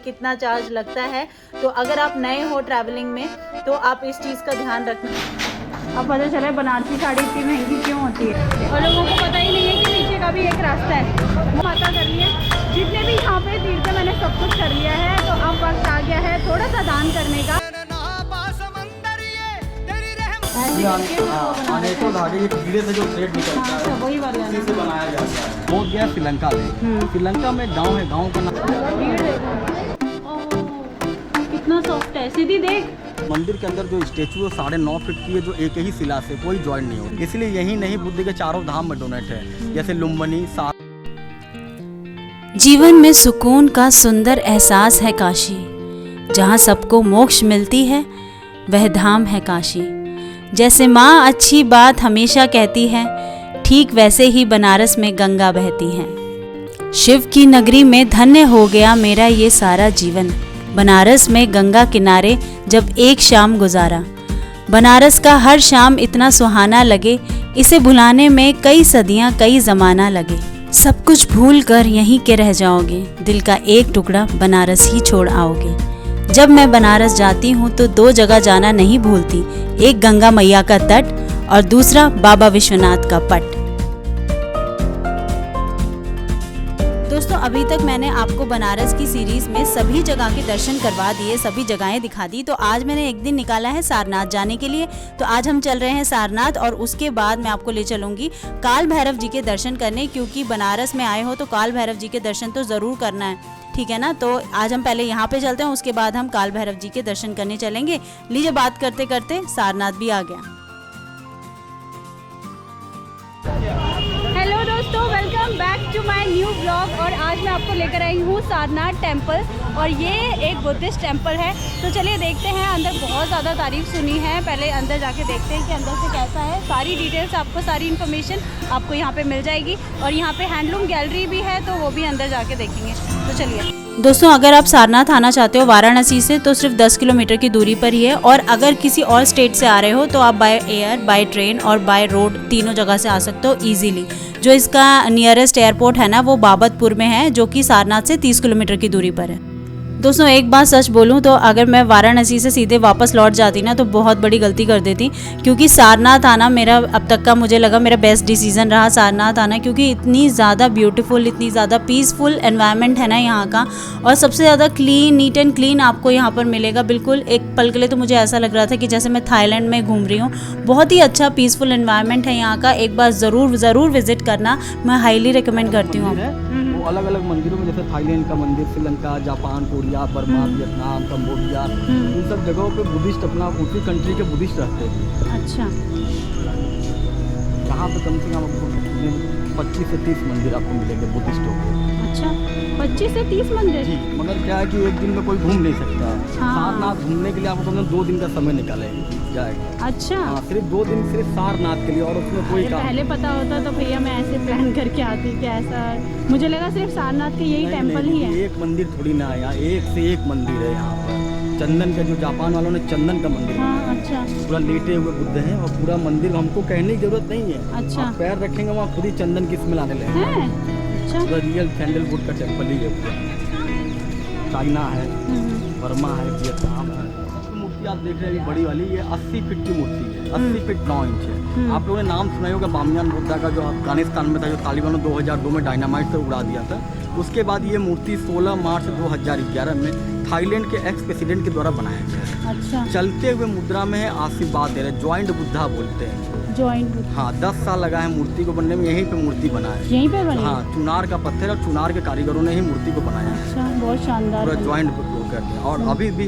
कितना चार्ज लगता है। तो अगर आप नए हो ट्रैवलिंग में तो आप इस चीज़ का ध्यान रखना। अब पता चला बनारसी साड़ी इतनी महंगी क्यों होती है और लोगों को पता ही नहीं है कि नीचे का भी एक रास्ता है। माता कर रही है जितने भी यहाँ पे तीर्थ मैंने सब कुछ कर लिया है, तो अब वक्त आ गया है थोड़ा सा दान करने का। कीड़े से जो थ्रेड निकलता है वही वाला उसी से बनाया जाता है। वो गया श्रीलंका में। श्रीलंका में गांव है, गांव का नाम कितना सॉफ्ट है। सीधी देख, मंदिर के अंदर जो स्टेचू है 9.5 फीट की है, जो एक ही शिला से कोई ज्वाइन नहीं हो। इसलिए यही नहीं बुद्ध के चारों धाम में डोनेट है, जैसे लुम्बिनी। जीवन में सुकून का सुंदर एहसास है काशी, जहाँ सबको मोक्ष मिलती है वह धाम है काशी। जैसे माँ अच्छी बात हमेशा कहती है, ठीक वैसे ही बनारस में गंगा बहती है। शिव की नगरी में धन्य हो गया मेरा ये सारा जीवन, बनारस में गंगा किनारे जब एक शाम गुजारा। बनारस का हर शाम इतना सुहाना लगे, इसे भुलाने में कई सदियां कई ज़माना लगे। सब कुछ भूल कर यहीं के रह जाओगे, दिल का एक टुकड़ा बनारस ही छोड़ आओगे। जब मैं बनारस जाती हूँ तो 2 जगह जाना नहीं भूलती, एक गंगा मैया का तट और दूसरा बाबा विश्वनाथ का पट। दोस्तों, अभी तक मैंने आपको बनारस की सीरीज में सभी जगह के दर्शन करवा दिए, सभी जगहें दिखा दी। तो आज मैंने एक दिन निकाला है सारनाथ जाने के लिए। तो आज हम चल रहे हैं सारनाथ और उसके बाद मैं आपको ले चलूंगी काल भैरव जी के दर्शन करने, क्योंकि बनारस में आए हो तो काल भैरव जी के दर्शन तो ज़रूर करना है, ठीक है ना। तो आज हम पहले यहाँ पे चलते हैं, उसके बाद हम काल भैरव जी के दर्शन करने चलेंगे। लीजिए, बात करते करते सारनाथ भी आ गया। हेलो दोस्तों, welcome back to my new blog. और आज मैं आपको लेकर आई हूँ सारनाथ टेम्पल, और ये एक बुद्धिस्ट टेम्पल है। तो चलिए देखते हैं, अंदर बहुत ज़्यादा तारीफ सुनी है, पहले अंदर जाके देखते हैं कि अंदर से कैसा है। सारी डिटेल्स आपको, सारी इन्फॉर्मेशन आपको यहाँ पे मिल जाएगी। और यहाँ पे हैंडलूम गैलरी भी है, तो वो भी अंदर जाके देखेंगे। तो चलिए दोस्तों, अगर आप सारनाथ आना चाहते हो वाराणसी से तो सिर्फ 10 किलोमीटर की दूरी पर ही है। और अगर किसी और स्टेट से आ रहे हो तो आप बाय एयर, बाय ट्रेन और बाय रोड तीनों जगह से आ सकते हो ईजीली। जो इसका नियरेस्ट एयरपोर्ट है ना, वो बाबतपुर में है, जो कि सारनाथ से 30 किलोमीटर की दूरी पर है। दोस्तों, एक बात सच बोलूं तो अगर मैं वाराणसी से सीधे वापस लौट जाती ना तो बहुत बड़ी गलती कर देती, क्योंकि सारनाथ आना मेरा अब तक का मुझे लगा मेरा बेस्ट डिसीजन रहा सारनाथ आना, क्योंकि इतनी ज़्यादा ब्यूटीफुल, इतनी ज़्यादा पीसफुल एनवायरनमेंट है ना यहाँ का, और सबसे ज़्यादा क्लीन, नीट एंड क्लीन आपको यहाँ पर मिलेगा। बिल्कुल एक पल के लिए तो मुझे ऐसा लग रहा था कि जैसे मैं थाईलैंड में घूम रही हूँ। बहुत ही अच्छा पीसफुल एनवायरनमेंट है यहाँ का, एक बार ज़रूर विजिट करना, मैं हाईली रिकमेंड करती हूँ। अलग अलग मंदिरों में, जैसे थाईलैंड का मंदिर, Sri Lanka, Japan, Korea, Burma, Vietnam, Cambodia, इन सब जगहों पे बुद्धिस्ट अपना उसी कंट्री के बुद्धिस्ट रहते हैं। अच्छा, यहाँ पे कम से कम आपको 25 से 30 मंदिर आपको मिलेंगे बुद्धिस्टों के। अच्छा, 25 से 30 मंदिर जी, मगर क्या है कि एक दिन में कोई घूम नहीं सकता। हाँ। सारनाथ घूमने के लिए आपको कम 2 दिन का समय निकालेंगे जाएगा। अच्छा, हाँ, सिर्फ 2 दिन सिर्फ सारनाथ के लिए, और उसमें कोई काम पहले पता होता तो भैया मैं ऐसे प्लान करके आती कि ऐसा, मुझे लगा सिर्फ सारनाथ के यही टेम्पल ही है। एक मंदिर थोड़ी ना है यहाँ, एक से एक मंदिर है यहाँ पर। चंदन का, जो जापान वालों ने चंदन का मंदिर बनाया है। अच्छा, पूरा लेटे हुए बुद्ध हैं, और पूरा मंदिर हमको कहने की जरूरत नहीं है। अच्छा, आप पैर रखेंगे वहाँ खुद ही चंदन की स्मेल आने लगेगी। है? अच्छा, पूरा रियल सैंडलवुड का टेम्पल ही है पूरा। चाइना है, बर्मा है, वियतनाम है। मूर्ति आप देख रहे हैं बड़ी वाली, ये 80 फीट की मूर्ति है, 80 फीट 9 इंच है। आप लोगों ने नाम सुना ही होगा बामियान बुद्धा का, जो अफगानिस्तान में था, जो तालिबानों ने 2002 में डायनामाइट से उड़ा दिया था। उसके बाद ये मूर्ति 16 मार्च 2011 में थाईलैंड के एक्स प्रेसिडेंट के द्वारा बनाया गया है। अच्छा, चलते हुए मुद्रा में है, आशीर्वाद दे रहे, ज्वाइंट बुद्धा बोलते हैं। जॉइंट, हाँ, 10 साल लगा है मूर्ति को बनने में, यहीं पे मूर्ति बना है। यहीं पे बनी? हाँ, चुनार का पत्थर और चुनार के कारीगरों ने ही मूर्ति को बनाया है। अच्छा, बहुत शानदार। पूरा ज्वाइंट करते हैं। और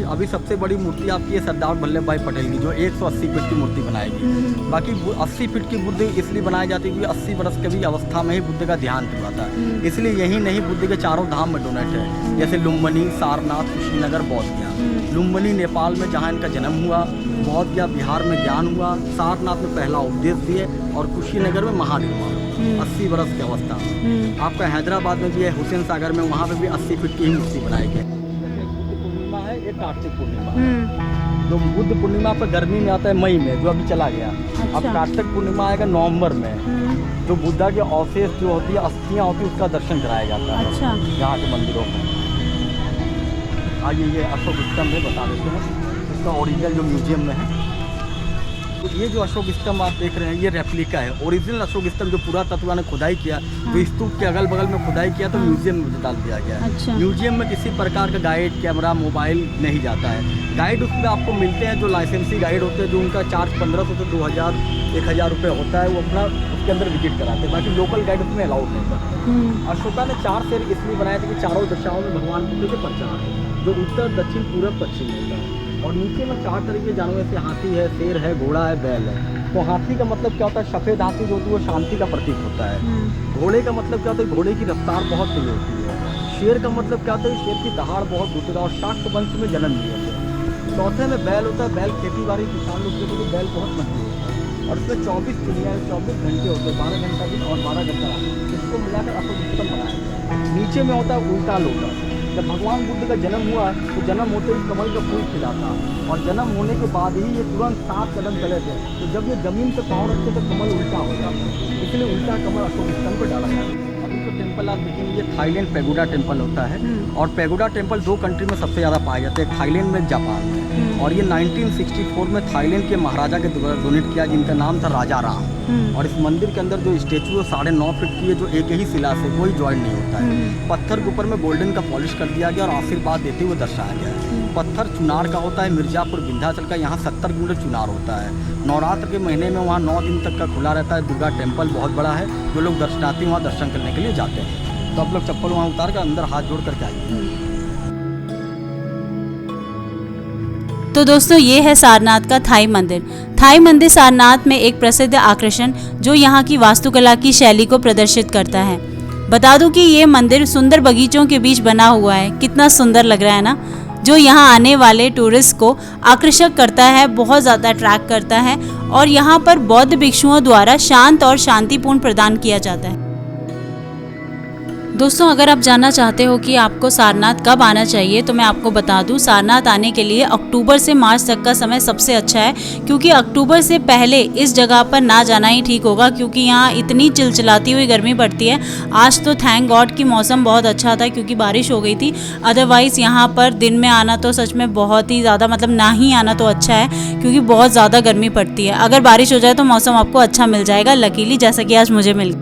अभी सबसे बड़ी मूर्ति आपकी है सरदार वल्लभ भाई पटेल की, जो 180 फीट की मूर्ति बनाएगी। बाकी 80 फीट की बुद्ध इसलिए बनाई जाती है क्योंकि 80 वर्ष के भी अवस्था में ही बुद्ध का ध्यान हुआ था। इसलिए यही नहीं बुद्ध के चारों धाम में डोनेट है, जैसे लुम्बिनी, सारनाथ, कुशीनगर, बौद्ध गया। लुम्बिनी नेपाल में जहाँ इनका जन्म हुआ, बौद्ध गया बिहार में ज्ञान हुआ, सारनाथ में पहला उपदेश दिए, और कुशीनगर में महानिर्वाण 80 वर्ष की अवस्था में। आपका हैदराबाद में भी है, हुसैन सागर में, वहाँ पे भी 80 फीट की ही मूर्ति बनाई गई। बुद्ध पूर्णिमा है, ये कार्तिक पूर्णिमा। जो बुद्ध पूर्णिमा पर गर्मी में आता है, मई में, जो अभी चला गया। अब कार्तिक पूर्णिमा आएगा नवंबर में। जो बुद्धा के अवशेष जो होती है, अस्थियाँ होती है, उसका दर्शन कराया जाता है। अच्छा, यहाँ के मंदिरों में। आइए ये अशोक स्तंभ में बता देते हैं, इसका ओरिजिनल जो म्यूजियम में है। तो ये जो अशोक स्तंभ आप देख रहे हैं ये रेप्लिका है। ओरिजिनल अशोक स्तंभ जो पुरातत्व ने खुदाई किया, तो स्तूप के अगल बगल में खुदाई किया तो म्यूजियम में डाल दिया गया है। अच्छा। म्यूजियम में किसी प्रकार का गाइड, कैमरा, मोबाइल नहीं जाता है। गाइड उसमें आपको मिलते हैं जो लाइसेंसी गाइड होते हैं, जो उनका चार्ज 1500 से 2000 1000 रुपये होता है, वो अपना उसके अंदर विजिट कराते हैं। बाकी लोकल गाइड उसमें अलाउड नहीं करते। अशोका ने 4 शेर इसलिए बनाए थे कि चारों दिशाओं में भगवान बुद्ध के प्रचार है, जो उत्तर, दक्षिण, पूरब, पश्चिम होता है। और नीचे में 4 तरह के जानवर, जैसे हाथी है, शेर है, घोड़ा है, बैल है। तो हाथी का मतलब क्या होता है? सफ़ेद हाथी जो होती है वो शांति का प्रतीक होता है। घोड़े का मतलब क्या होता है? घोड़े की रफ्तार बहुत तेज होती है। शेर का मतलब क्या होता है? शेर की दहाड़ बहुत होती है और शाक्त वंश में जन्म लिए होते हैं। चौथे में बैल होता है। बैल खेती बाड़ी किसान लोग के लिए बैल बहुत मजबूत होता है और उसमें 24 चिड़िया 24 घंटे होते हैं, 12 घंटा दिन और 12 घंटा रात। इसको मिलाकर अशोक स्तंभ बनाया गया है। नीचे में होता है उल्टा लोटा। जब भगवान बुद्ध का जन्म हुआ तो जन्म होते ही कमल का फूल खिला था और जन्म होने के बाद ही ये तुरंत 7 कदम चले थे। तो जब ये जमीन पे पाँव रखते तो कमल उल्टा हो जाता, इसलिए उल्टा कमल अशोक स्तंभ पर डाला गया। अभी तो टेम्पल आप देखेंगे, ये थाईलैंड पैगोडा टेम्पल होता है। और पैगोडा टेम्पल 2 कंट्री में सबसे ज़्यादा पाए जाते हैं, थाईलैंड में, जापान में। और ये 1964 में थाईलैंड के महाराजा के द्वारा डोनेट किया, जिनका नाम था राजा राम। और इस मंदिर के अंदर जो स्टेचू है 9.5 फीट की है, जो एक ही शिला से, कोई जॉइंट नहीं होता है। पत्थर के ऊपर में गोल्डन का पॉलिश कर दिया गया और आशीर्वाद देते हुए दर्शाया गया है। पत्थर चुनार का होता है, मिर्जापुर विंध्याचल का, यहाँ 70 किलोमीटर चुनार होता है। नवरात्र के महीने में वहाँ 9 दिन तक का खुला रहता है। दुर्गा टेम्पल बहुत बड़ा है, जो लोग दर्शनार्थी वहाँ दर्शन करने के लिए जाते हैं। तो आप लोग चप्पल वहाँ उतार कर अंदर हाथ जोड़ करके आइए। तो दोस्तों ये है सारनाथ का थाई मंदिर। थाई मंदिर सारनाथ में एक प्रसिद्ध आकर्षण जो यहाँ की वास्तुकला की शैली को प्रदर्शित करता है। बता दूं कि ये मंदिर सुंदर बगीचों के बीच बना हुआ है। कितना सुंदर लग रहा है ना, जो यहाँ आने वाले टूरिस्ट को आकर्षक करता है, बहुत ज़्यादा अट्रैक्ट करता है। और यहाँ पर बौद्ध भिक्षुओं द्वारा शांत और शांतिपूर्ण प्रदान किया जाता है। दोस्तों अगर आप जानना चाहते हो कि आपको सारनाथ कब आना चाहिए, तो मैं आपको बता दूं, सारनाथ आने के लिए अक्टूबर से मार्च तक का समय सबसे अच्छा है, क्योंकि अक्टूबर से पहले इस जगह पर ना जाना ही ठीक होगा, क्योंकि यहाँ इतनी चिलचिलाती हुई गर्मी पड़ती है। आज तो थैंक गॉड कि मौसम बहुत अच्छा था, क्योंकि बारिश हो गई थी। अदरवाइज़ यहाँ पर दिन में आना तो सच में बहुत ही ज़्यादा, मतलब ना ही आना तो अच्छा है, क्योंकि बहुत ज़्यादा गर्मी पड़ती है। अगर बारिश हो जाए तो मौसम आपको अच्छा मिल जाएगा, लकीली, जैसा कि आज मुझे मिल।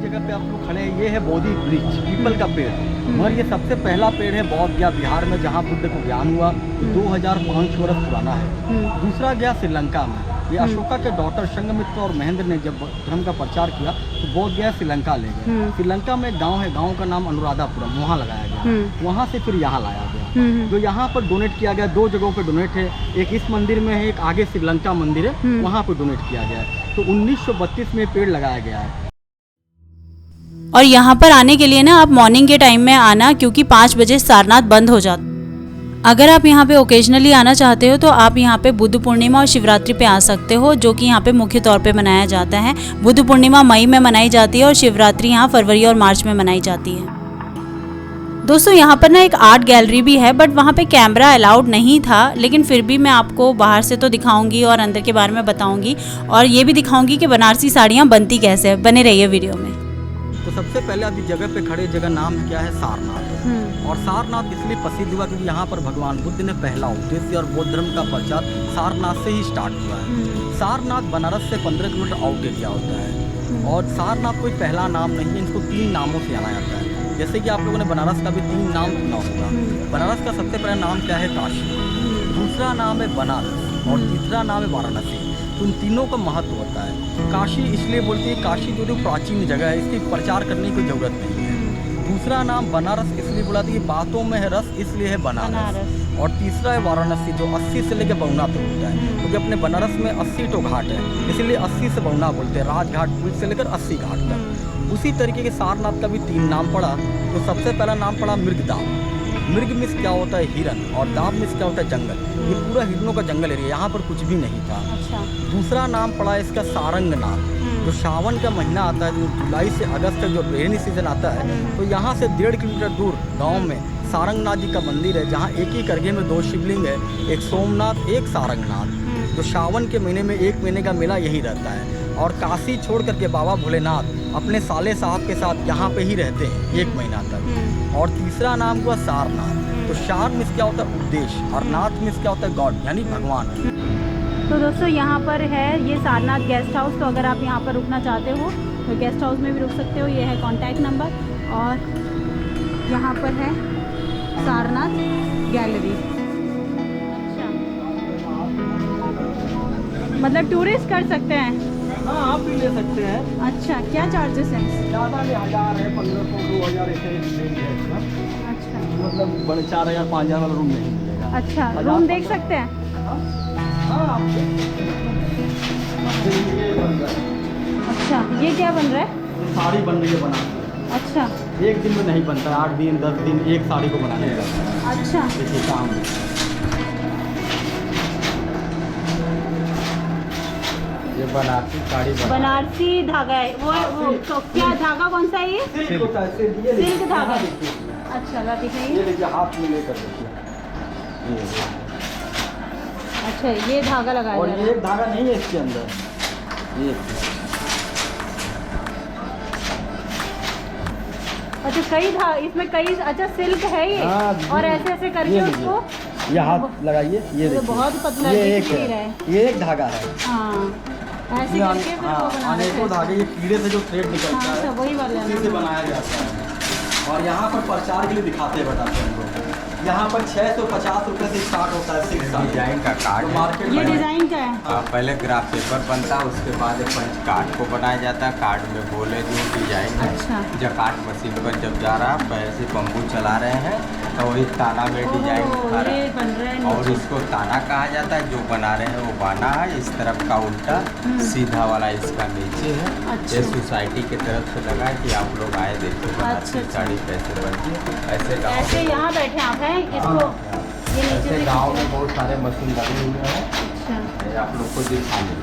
जगह पे आप लोग खड़े हैं, ये है बोधि वृक्ष, पीपल का पेड़। मगर ये सबसे पहला पेड़ है बोध गया बिहार में, जहाँ बुद्ध को ज्ञान हुआ। 2500 वर्ष पुराना है। दूसरा गया श्रीलंका में। ये अशोका के डॉक्टर संघमित्रा और महेंद्र ने जब धर्म का प्रचार किया तो बोध गया श्रीलंका ले गए। श्रीलंका में एक गाँव है, गाँव का नाम अनुराधापुरम, वहाँ लगाया गया। वहाँ से फिर यहाँ लाया गया, जो यहाँ पर डोनेट किया गया। 2 जगहों पर डोनेट है, एक इस मंदिर में है, एक आगे श्रीलंका मंदिर है, वहाँ पर डोनेट किया गया है। तो 1932 में पेड़ लगाया गया है। और यहाँ पर आने के लिए ना आप मॉर्निंग के टाइम में आना, क्योंकि 5 बजे सारनाथ बंद हो जाता। अगर आप यहाँ पे ओकेजनली आना चाहते हो तो आप यहाँ पे बुद्ध पूर्णिमा और शिवरात्रि पे आ सकते हो, जो कि यहाँ पे मुख्य तौर पे मनाया जाता है। बुद्ध पूर्णिमा मई में मनाई जाती है और शिवरात्रि यहाँ फरवरी और मार्च में मनाई जाती है। दोस्तों यहाँ पर ना एक आर्ट गैलरी भी है, बट वहाँ पे कैमरा अलाउड नहीं था, लेकिन फिर भी मैं आपको बाहर से तो दिखाऊंगी और अंदर के बारे में बताऊंगी, और ये भी दिखाऊंगी कि बनारसी साड़ियाँ बनती कैसे है। बने रहिए वीडियो में। तो सबसे पहले अभी जगह पे खड़े, जगह नाम क्या है? सारनाथ। और सारनाथ इसलिए प्रसिद्ध हुआ क्योंकि यहाँ पर भगवान बुद्ध ने पहला उपदेश और बौद्ध धर्म का प्रचार सारनाथ से ही स्टार्ट हुआ है। सारनाथ बनारस से 15 किलोमीटर आउट एरिया होता है। और सारनाथ कोई पहला नाम नहीं है, इसको 3 नामों से जाना जाता है। जैसे कि आप लोगों ने बनारस का भी 3 नाम सुना होगा। बनारस का सबसे पहला नाम क्या है? काशी। दूसरा नाम है बनारस और तीसरा नाम है वाराणसी। तो उन तीनों का महत्व होता है। काशी इसलिए बोलती है, काशी जो प्राचीन जगह है, इसकी प्रचार करने की जरूरत नहीं है। दूसरा नाम बनारस इसलिए बोला था कि बातों में है रस, इसलिए है बनारस। और तीसरा है वाराणसी, जो 80 से लेकर बहुना तक होता है, क्योंकि अपने बनारस में 80 तो घाट है, इसलिए 80 से बहुना बोलते हैं। राजघाट पुल से लेकर 80 घाट तक। उसी तरीके के सारनाथ का भी 3 नाम पड़ा। तो सबसे पहला नाम पड़ा मृगदाम। मृग मिस क्या होता है? हिरन। और दाम मिस क्या होता है? जंगल। ये पूरा हिरनों का जंगल एरिया, यहाँ पर कुछ भी नहीं था। अच्छा। दूसरा नाम पड़ा इसका सारंगनाथ। जो सावन का महीना आता है, जो जुलाई से अगस्त तक जो रेनी सीजन आता है, तो यहाँ से 1.5 किलोमीटर दूर गांव में सारंगनाथ जी का मंदिर है, जहाँ एक ही करघे में 2 शिवलिंग है, एक सोमनाथ, एक सारंगनाथ। जो सावन के महीने में 1 महीने का मेला यही रहता है। और काशी छोड़ करके बाबा भोलेनाथ अपने साले साहब के साथ यहाँ पे ही रहते हैं 1 महीना तक। और तीसरा नाम हुआ सारनाथ। तो सार मीन्स क्या होता है उद्देश्य, और नाथ मीन्स क्या होता है गॉड, यानी भगवान। तो दोस्तों यहाँ पर है ये सारनाथ गेस्ट हाउस। तो अगर आप यहाँ पर रुकना चाहते हो तो गेस्ट हाउस में भी रुक सकते हो। ये है कॉन्टैक्ट नंबर, और यहाँ पर है सारनाथ गैलरी। अच्छा, मतलब टूरिस्ट कर सकते हैं? हाँ, आप भी ले सकते हैं। अच्छा, क्या चार्जेस हैं? ज़्यादा नहीं, 1000 है, 1500, 2000 ऐसे रेंज है इसका। अच्छा मतलब 4000 5000 वाला रूम नहीं मिलेगा। अच्छा, रूम देख सकते हैं? हाँ, आप देख सकते हैं। ये बन रहा है। अच्छा, ये क्या बन रहा है? ये साड़ी बन रही है बना। अच्छा 1 दिन में नहीं बनता, 8 दिन 10 दिन एक साड़ी को बनाने लगता है। अच्छा, देखिए काम ये बनारसी साड़ी बनारसी धागा है वो तो क्या धागा कौन सा है ये? सिल्क होता है, सिल्क। ये देखिए, सिल्क धागा। यहाँ देखिए। अच्छा ला ये दिखाइए। देखिए हाथ में लेकर देखिए। ये अच्छा, ये धागा लगाया और जा रहा ये है। एक धागा नहीं है इसके अंदर। ये अच्छा, कई इसमें कई, अच्छा सिल्क है ये। हाँ, और ऐसे ऐसे करके ये उसको ये हाथ लगाइए। ये देखिए, बहुत पतला ये दिख एक नहीं रहा है, है। ये एक धागा है। हाँ, ऐसे करके फिर वो बना अनेकों धागे, ये कीड़े से जो थ्रेड निकलता हाँ, है अच्छा, वही वाला उसी से बनाया जाता है। और यहाँ पर प्रचार के लिए दिखाते बताते हैं हम लोग। यहाँ पर 650 रुपये से स्टार्ट होता है सिल्क साड़ी। डिजाइन का कार्ड तो है। मार्केट ये में डिजाइन का है। पहले ग्राफ पेपर बनता है, उसके बाद एक पंच कार्ड को बनाया जाता है। कार्ड में बोले जो डिजाइन है। अच्छा। जकाट मशीन पर जब जा रहा है वैसे बम्बू चला रहे हैं तो वही ताना में डिजाइन ओह, दिखा रहा ये है। बन रहा है और नीचे। इसको ताना कहा जाता है, जो बना रहे हैं वो बाना है। इस तरफ का उल्टा सीधा वाला इसका नीचे है। अच्छा। ये सोसाइटी की तरफ से लगा है कि आप लोग आए देखो बनारसी अच्छा। साड़ी कैसे बनती है। ऐसे ऐसे गाँव यहाँ बैठे आप हैं इसको ये नीचे ऐसे से गाँव में बहुत सारे मशीन लगे हुए हैं। अच्छा ये आप लोग को दिखाने।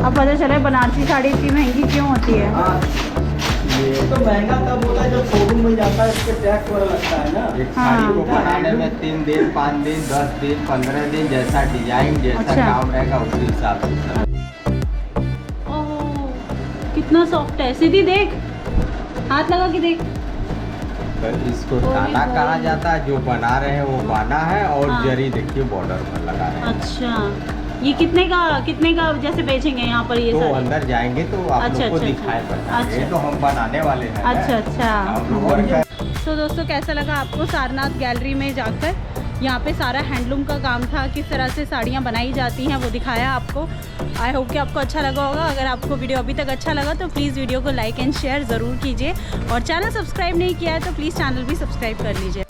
अब पता चला बनारसी साड़ी इतनी महंगी क्यों होती है। ये तो महंगा तब होता है जब शोरूम में जाता है, इसके टैक्स वगैरह लगता है ना। एक हाँ। साड़ी को बनाने में 3 दिन 5 दिन 10 दिन 15 दिन जैसा डिजाइन जैसा अच्छा। काम रहेगा उसी हिसाब से। ओह, कितना सॉफ्ट है। सीधी देख, हाथ लगा के देख। तो इसको ओह, ताना ये कहा बहुत- जाता है, जो बना रहे हैं वो बाना है। और हाँ। जरी देखिए बॉर्डर पर लगा रहे हैं। अच्छा, ये कितने का जैसे बेचेंगे यहाँ पर ये तो साड़ी? अंदर जाएंगे तो आप अच्छा, लोग को अच्छा, दिखाए अच्छा। बताएंगे। ये अच्छा। तो हम बनाने वाले हैं। अच्छा अच्छा। हम लोग और क्या- तो दोस्तों कैसा लगा आपको सारनाथ गैलरी में जाकर? यहाँ पे सारा हैंडलूम का काम था, किस तरह से साड़ियाँ बनाई जाती हैं वो दिखाया आपको। आई होप कि आपको अच्छा लगा होगा। अगर आपको वीडियो अभी तक अच्छा लगा तो प्लीज़ वीडियो को लाइक एंड शेयर ज़रूर कीजिए, और चैनल सब्सक्राइब नहीं किया है तो प्लीज़ चैनल भी सब्सक्राइब कर लीजिए।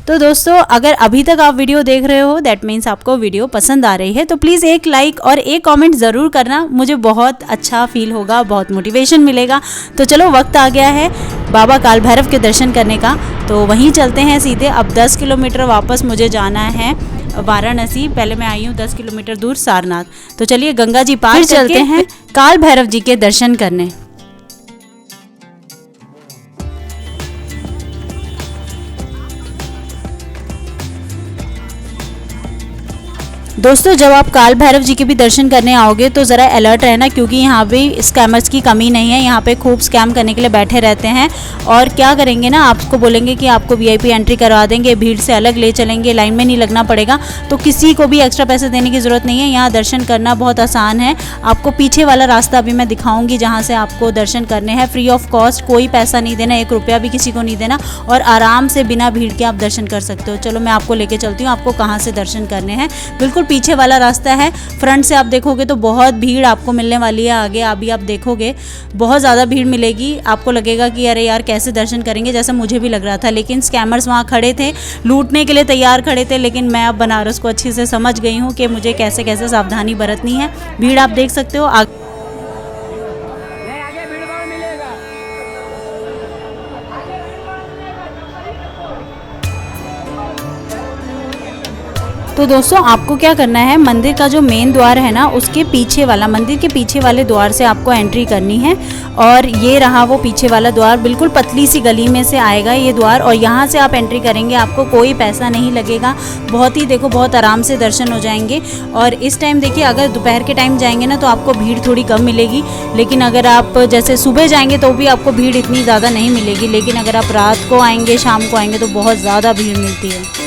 तो दोस्तों अगर अभी तक आप वीडियो देख रहे हो दैट मीन्स आपको वीडियो पसंद आ रही है, तो प्लीज़ एक लाइक और एक कमेंट ज़रूर करना। मुझे बहुत अच्छा फील होगा, बहुत मोटिवेशन मिलेगा। तो चलो वक्त आ गया है बाबा काल भैरव के दर्शन करने का, तो वहीं चलते हैं सीधे। अब 10 किलोमीटर वापस मुझे जाना है वाराणसी। पहले मैं आई हूँ 10 किलोमीटर दूर सारनाथ। तो चलिए गंगा जी पार करके चलते हैं काल भैरव जी के दर्शन करने। दोस्तों जब आप काल भैरव जी के भी दर्शन करने आओगे तो ज़रा अलर्ट रहना, क्योंकि यहाँ भी स्कैमर्स की कमी नहीं है। यहाँ पे खूब स्कैम करने के लिए बैठे रहते हैं। और क्या करेंगे ना, आपको बोलेंगे कि आपको वीआईपी एंट्री करवा देंगे, भीड़ से अलग ले चलेंगे, लाइन में नहीं लगना पड़ेगा। तो किसी को भी एक्स्ट्रा पैसे देने की ज़रूरत नहीं है। यहाँ दर्शन करना बहुत आसान है। आपको पीछे वाला रास्ता अभी मैं दिखाऊँगी जहाँ से आपको दर्शन करने हैं। फ्री ऑफ कॉस्ट, कोई पैसा नहीं देना, 1 रुपया भी किसी को नहीं देना, और आराम से बिना भीड़ के आप दर्शन कर सकते हो। चलो मैं आपको लेके चलती हूँ, आपको कहाँ से दर्शन करने हैं। बिल्कुल पीछे वाला रास्ता है। फ्रंट से आप देखोगे तो बहुत भीड़ आपको मिलने वाली है। आगे अभी आप देखोगे बहुत ज़्यादा भीड़ मिलेगी। आपको लगेगा कि अरे यार कैसे दर्शन करेंगे, जैसा मुझे भी लग रहा था। लेकिन स्कैमर्स वहाँ खड़े थे, लूटने के लिए तैयार खड़े थे। लेकिन मैं अब बनारस को अच्छे से समझ गई हूँ कि मुझे कैसे कैसे सावधानी बरतनी है। भीड़ आप देख सकते हो आगे। तो दोस्तों आपको क्या करना है, मंदिर का जो मेन द्वार है ना उसके पीछे वाला, मंदिर के पीछे वाले द्वार से आपको एंट्री करनी है। और ये रहा वो पीछे वाला द्वार, बिल्कुल पतली सी गली में से आएगा ये द्वार और यहाँ से आप एंट्री करेंगे, आपको कोई पैसा नहीं लगेगा। बहुत ही देखो बहुत आराम से दर्शन हो जाएंगे। और इस टाइम देखिए अगर दोपहर के टाइम जाएंगे ना तो आपको भीड़ थोड़ी कम मिलेगी, लेकिन अगर आप जैसे सुबह जाएंगे तो भी आपको भीड़ इतनी ज़्यादा नहीं मिलेगी, लेकिन अगर आप रात को आएंगे शाम को आएंगे तो बहुत ज़्यादा भीड़ मिलती है।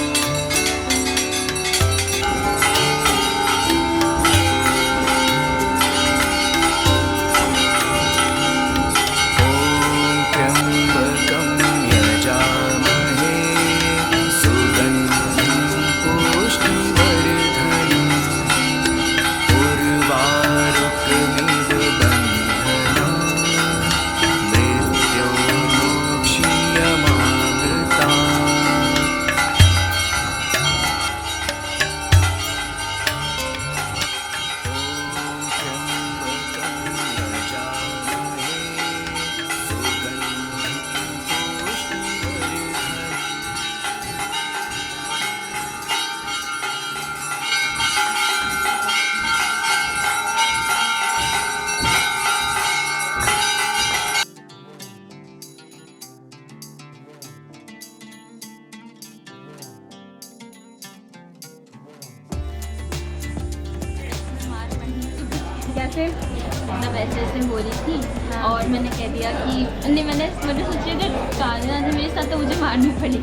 कैसे मतलब ऐसे हो रही थी और मैंने कह दिया कि मैंने सोची कि गाना मेरे साथ तो मुझे मारनी पड़ेगी।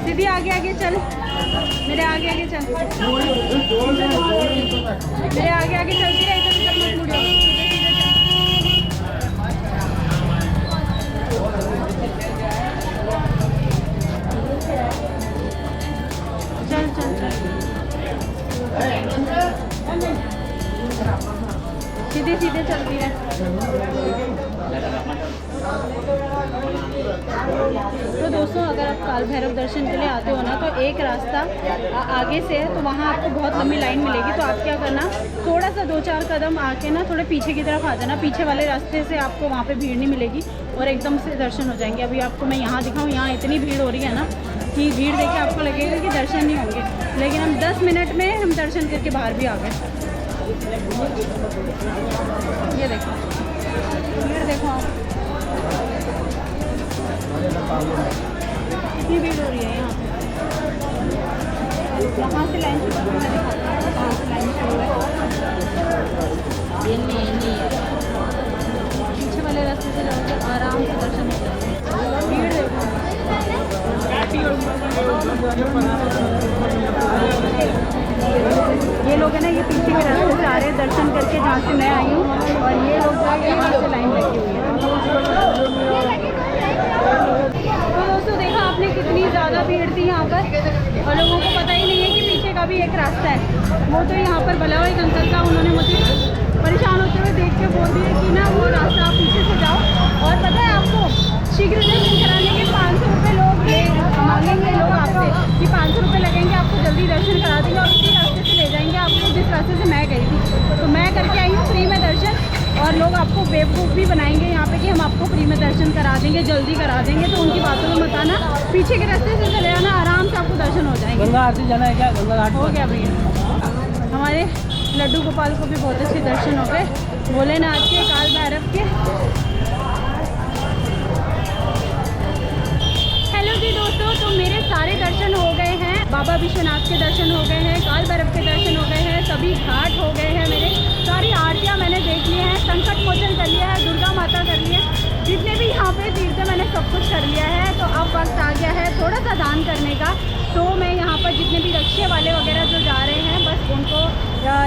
सीधी आगे आगे चल, मेरे आगे आगे चल, मेरे आगे आगे चलती रहे, इधर उधर मत मुड़ो, सीधे सीधे चल। चल चल सीधे सीधे चलती है। तो दोस्तों अगर आप काल भैरव दर्शन के लिए आते हो ना तो एक रास्ता आगे से है, तो वहाँ आपको बहुत लंबी लाइन मिलेगी। तो आप क्या करना, थोड़ा सा 2-4 कदम आके ना थोड़े पीछे की तरफ आ जाना, पीछे वाले रास्ते से आपको वहाँ पे भीड़ नहीं मिलेगी और एकदम से दर्शन हो जाएंगे। अभी आपको मैं यहाँ दिखाऊँ, यहाँ इतनी भीड़ हो रही है ना कि भीड़ देख के आपको लगेगा कि दर्शन नहीं होंगे, लेकिन हम 10 मिनट में हम दर्शन करके बाहर भी आ गए। ये देखो भीड़, देखो आप कितनी भीड़ हो रही है यहाँ पे। यहाँ से लाइन शुरू है, मैं दिखाता हूँ कहाँ से लाइन शुरू है। पीछे वाले रास्ते से जाओ तो आराम से दर्शन हो जाएगा। भीड़ देखो, ये लोग है ना, ये पीछे के रास्ते से आ रहे हैं दर्शन करके जहाँ से मैं आई हूँ, और ये लोग जाके यहाँ से लाइन लगी हुई है। तो दोस्तों देखा आपने कितनी ज़्यादा भीड़ थी यहाँ पर, और लोगों को पता ही नहीं है कि पीछे का भी एक रास्ता है। वो तो यहाँ पर भला एक अंकल का, उन्होंने मुझे परेशान होते हुए देख के बोल दिया कि ना वो रास्ता आप पीछे से जाओ। और पता है आपको, शीघ्र दर्शन कराने के 500 रुपये लोग मांगेंगे लोग आपसे कि 500 रुपये लगेंगे, आपको जल्दी दर्शन करा देंगे और उसी रास्ते से ले जाएंगे आपको जिस रास्ते से मैं गई थी। तो मैं करके आई हूँ फ्री में दर्शन, और लोग आपको बेवकूफ़ भी बनाएंगे यहाँ पे कि हम आपको फ्री में दर्शन करा देंगे, जल्दी करा देंगे। तो उनकी बातों में मत आना, पीछे के रास्ते से चले आना, आराम से आपको दर्शन हो जाएंगे। गंगा आरती जाना है क्या? गंगा घाट हो गया भैया। हमारे लड्डू गोपाल को भी बहुत अच्छे दर्शन हो गए, भोलेनाथ के, काल भैरव के। हेलो जी दोस्तों, तो मेरे सारे दर्शन हो गए हैं। बाबा विश्वनाथ के दर्शन हो गए हैं, काल भैरव के दर्शन हो गए हैं, सभी घाट हो गए हैं मेरे, सारी आरतियाँ मैंने देख ली हैं, संकट मोचन कर लिया है, दुर्गा माता कर ली है, जितने भी यहाँ पे तीर्थ मैंने सब कुछ कर लिया है। तो अब वक्त आ गया है थोड़ा सा दान करने का। तो मैं यहाँ पर जितने भी रक्षे वाले वगैरह जो जा रहे हैं, बस उनको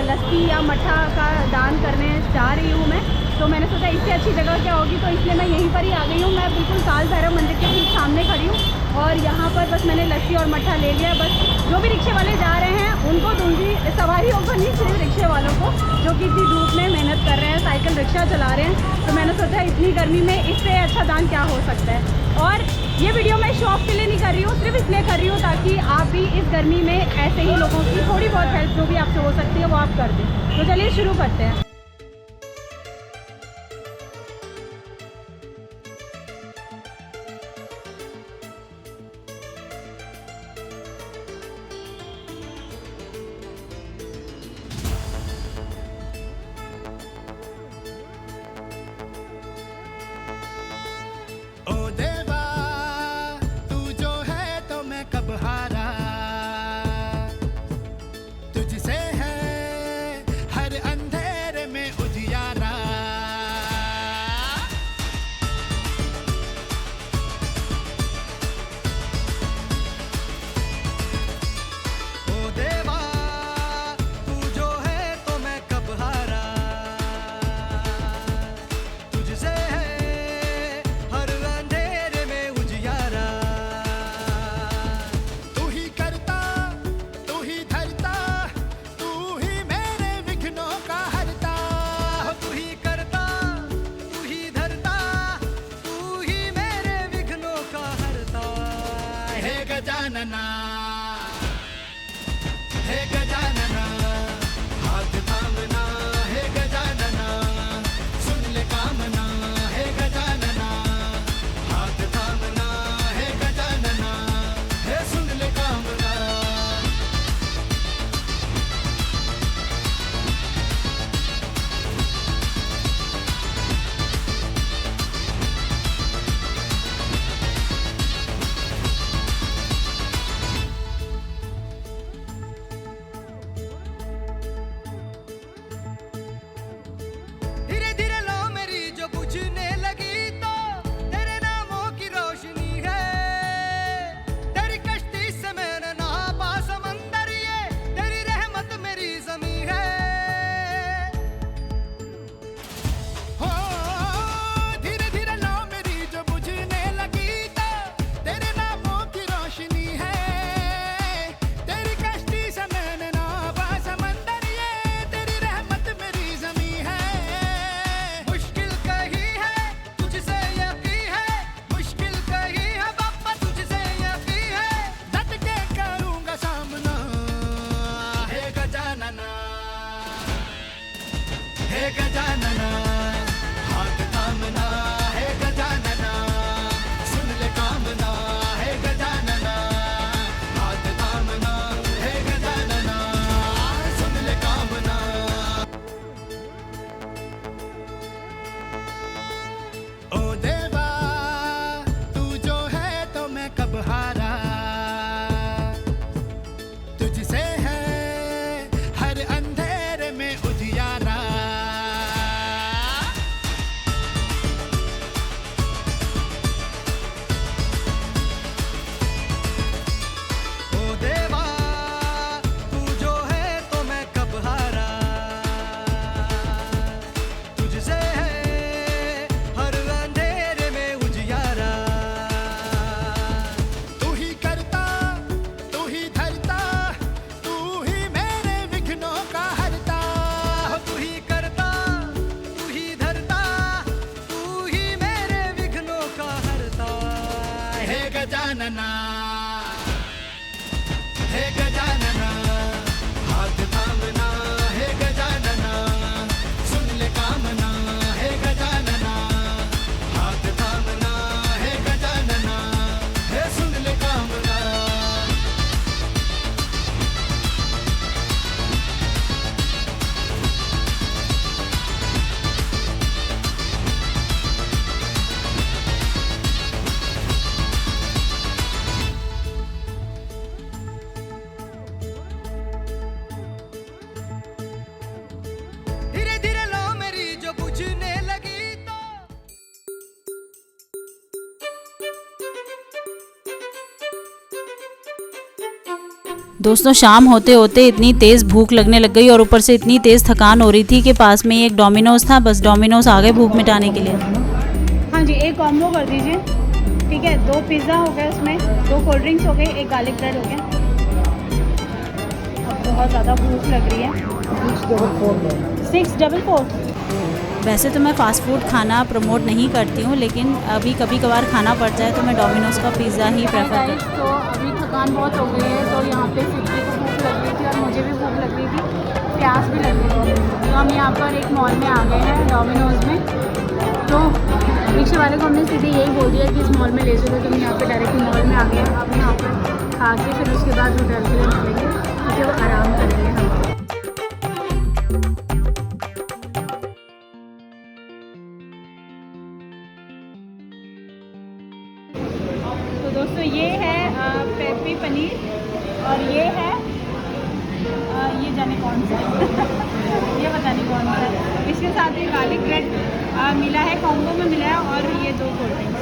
लस्सी या मट्ठा का दान करने जा रही हूँ मैं। तो मैंने सोचा इससे अच्छी जगह क्या होगी, तो इसलिए मैं यहीं पर ही आ गई हूँ। मैं बिल्कुल काल भैरव मंदिर के ठीक सामने खड़ी हूँ, और यहाँ पर बस मैंने लस्सी और मट्ठा ले लिया। बस जो भी रिक्शे वाले जा रहे हैं उनको दूँगी, सवारियों को नहीं, सिर्फ रिक्शे वालों को जो कि इतनी धूप में मेहनत कर रहे हैं, साइकिल रिक्शा चला रहे हैं। तो मैंने सोचा इतनी गर्मी में इससे अच्छा दान क्या हो सकता है। और ये वीडियो मैं शौक के लिए नहीं कर रही हूँ, सिर्फ इसलिए कर रही हूँ ताकि आप भी इस गर्मी में ऐसे ही लोगों की थोड़ी बहुत हेल्प जो भी आपसे हो सकती है वो आप कर दें। तो चलिए शुरू करते हैं। गजानना, हे गजानना, हाथ थामना, हे गजानना, सुन ले कामना, हे गजानना, हाथ थामना, हे गजानना, हे सुन ले कामना। धीरे धीरे लो मेरी जो बुझने लगी तो तेरे नामों की रोशनी है, तेरी कश्ती से मैंने नापा समंदर, ये तेरी रहमत मेरी जमी है। हो धीरे धीरे लो मेरी जो बुझने लगी तो तेरे नामों की रोशनी है, तेरी कश्ती से मैंने नापा समंदर, ये तेरी रहमत मेरी जमी है। मुश्किल कही है तुझसे यकी है, मुश्किल कही है बाबा तुझसे यकी है, डट के करूंगा सामना, हे गजानना, हे गजानना, हाथ थामना, हे गजानना, सुन ले कामना, हे गजानना, हाथ थामना, हे गजानना, सुन ले कामना। ओ देवा तू जो है तो मैं कब हारा, तुझसे है हर अंधेरे में उजियारा। ओ देवा तू जो है तो मैं कब हारा, तुझसे है हर अंधेरे में उजियारा। तू ही करता, तू ही धरता, तू ही मेरे विघ्नों का हरता। तू ही करता, तू ही धरता, तू ही मेरे विघ्नों का हरता। हे गजानना, हे गजानना, हाथ थामना, हे गजानना, सुन ले कामना, हे गजानना, हाथ थामना, हे गजानना, हे सुन ले कामना। धीरे धीरे लो मेरी जो बुझने लगी तो दोस्तों शाम होते होते इतनी तेज़ भूख लगने लग गई और ऊपर से इतनी तेज़ थकान हो रही थी कि पास में ही एक डोमिनोज था, बस डोमिनोज आ गए भूख मिटाने के लिए। हाँ जी, एक कॉम्बो कर दीजिए, ठीक है। 2 पिज़्ज़ा हो गए उसमें, 2 कोल्ड ड्रिंक्स हो गई, एक गार्लिक ब्रेड हो गया। अब बहुत ज़्यादा भूख लग रही है। 644। वैसे तो मैं फ़ास्ट फूड खाना प्रमोट नहीं करती हूँ, लेकिन अभी कभी कभार खाना पड़ जाए तो मैं डोमिनोज का पिज़्ज़ा ही प्रेफर करती हूँ। तो अभी थकान बहुत हो गई है, तो यहाँ पे सिद्धि को भूख लग रही थी और मुझे भी भूख लग रही थी, प्यास भी लग रही थी। तो हम यहाँ पर एक मॉल में आ गए हैं, डोमिनोज में। तो रिक्शे वाले को हमने सीधे यही बोल दिया कि इस मॉल में ले चलो, तो हम यहाँ पे डायरेक्ट मॉल में आ गए हैं। अब यहाँ पर खा के फिर उसके बाद होटल के लिए निकलेंगे, क्योंकि वो आराम करेंगे हम। तो दोस्तों ये है पेपी पनीर और ये है ये जाने कौन सा ये पता नहीं कौन सा है। इसके साथ ही गार्लिक ब्रेड मिला है, कॉम्बो में मिला है, और ये 2 कोल्ड ड्रिंक्स।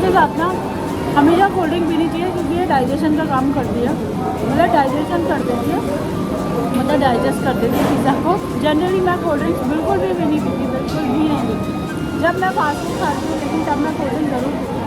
के साथ ना हमेशा कोल्ड ड्रिंक पीनी चाहिए क्योंकि ये डाइजेशन का काम करती है, मतलब डाइजेशन कर देती है, मतलब डाइजेस्ट कर देती है पिज़्ज़ा को। जनरली मैं कोल्ड ड्रिंक्स बिल्कुल भी नहीं पीती, बिल्कुल भी नहीं पीती। जब मैं फास्ट फूड खाती हूँ लेकिन तब मैं कोल्ड ड्रिंक ज़रूर पीती हूँ।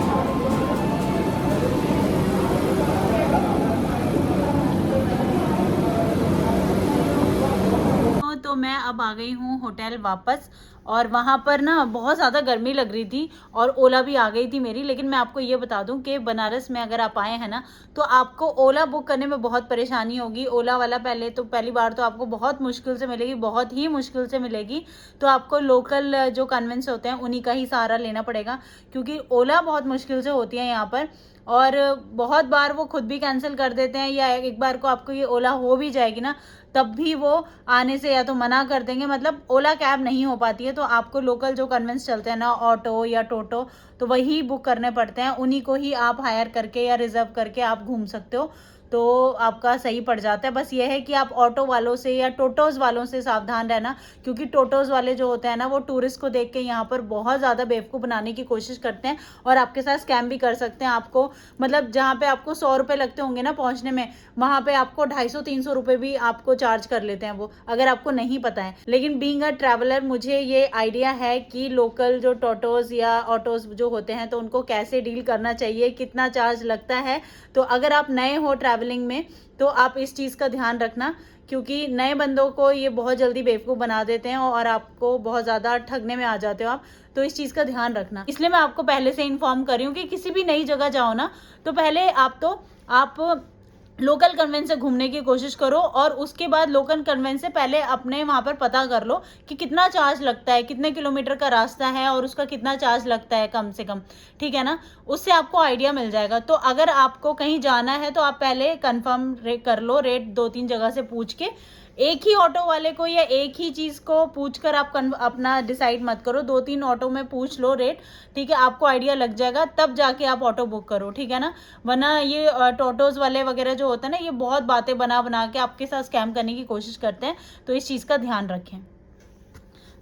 तो मैं अब आ गई हूँ होटल वापस, और वहाँ पर ना बहुत ज़्यादा गर्मी लग रही थी और ओला भी आ गई थी मेरी। लेकिन मैं आपको ये बता दूँ कि बनारस में अगर आप आए हैं ना तो आपको ओला बुक करने में बहुत परेशानी होगी। ओला वाला पहली बार तो आपको बहुत मुश्किल से मिलेगी, बहुत ही मुश्किल से मिलेगी। तो आपको लोकल जो कन्वेंस होते हैं उन्हीं का ही सहारा लेना पड़ेगा, क्योंकि ओला बहुत मुश्किल से होती है यहाँ पर, और बहुत बार वो खुद भी कैंसिल कर देते हैं, या एक बार को आपको ये ओला हो भी जाएगी ना तब भी वो आने से या तो मना कर देंगे, मतलब ओला कैब नहीं हो पाती है। तो आपको लोकल जो कन्वेंस चलते हैं ना, ऑटो या टोटो, तो वही बुक करने पड़ते हैं, उन्हीं को ही आप हायर करके या रिजर्व करके आप घूम सकते हो, तो आपका सही पड़ जाता है। बस ये है कि आप ऑटो वालों से या टोटोज़ वालों से सावधान रहना, क्योंकि टोटोज़ वाले जो होते हैं ना वो टूरिस्ट को देख के यहाँ पर बहुत ज़्यादा बेवकूफ़ बनाने की कोशिश करते हैं और आपके साथ स्कैम भी कर सकते हैं। आपको मतलब जहाँ पे आपको 100 रुपये लगते होंगे ना पहुँचने में, वहाँ पे आपको 250-300 रुपये भी आपको चार्ज कर लेते हैं वो, अगर आपको नहीं पता है। लेकिन बीइंग अ ट्रैवलर मुझे ये आइडिया है कि लोकल जो टोटोज़ या ऑटोज़ जो होते हैं तो उनको कैसे डील करना चाहिए, कितना चार्ज लगता है। तो अगर आप नए हो ट्रैवलिंग में तो आप इस चीज़ का ध्यान रखना, क्योंकि नए बंदों को ये बहुत जल्दी बेवकूफ़ बना देते हैं और आपको बहुत ज़्यादा ठगने में आ जाते हो आप। तो इस चीज़ का ध्यान रखना, इसलिए मैं आपको पहले से इन्फॉर्म कर रही हूँ कि किसी भी नई जगह जाओ ना तो पहले आप लोकल कन्वेंस से घूमने की कोशिश करो, और उसके बाद लोकल कन्वेंस से पहले अपने वहाँ पर पता कर लो कि कितना चार्ज लगता है, कितने किलोमीटर का रास्ता है और उसका कितना चार्ज लगता है कम से कम, ठीक है ना। उससे आपको आइडिया मिल जाएगा। तो अगर आपको कहीं जाना है तो आप पहले कंफर्म कर लो रेट, 2-3 जगह से पूछ के। एक ही ऑटो वाले को या एक ही चीज़ को पूछकर आप अपना डिसाइड मत करो, 2-3 ऑटो में पूछ लो रेट, ठीक है, आपको आइडिया लग जाएगा, तब जाके आप ऑटो बुक करो, ठीक है ना। वरना ये टोटोज़ वाले वगैरह जो होता है ना, ये बहुत बातें बना के आपके साथ स्कैम करने की कोशिश करते हैं, तो इस चीज़ का ध्यान रखें।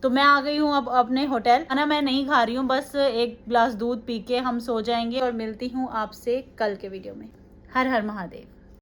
तो मैं आ गई हूँ अब अपने होटल। खाना मैं नहीं खा रही हूँ, बस एक गिलास दूध पी के हम सो जाएंगे, और मिलती हूँ आपसे कल के वीडियो में। हर हर महादेव।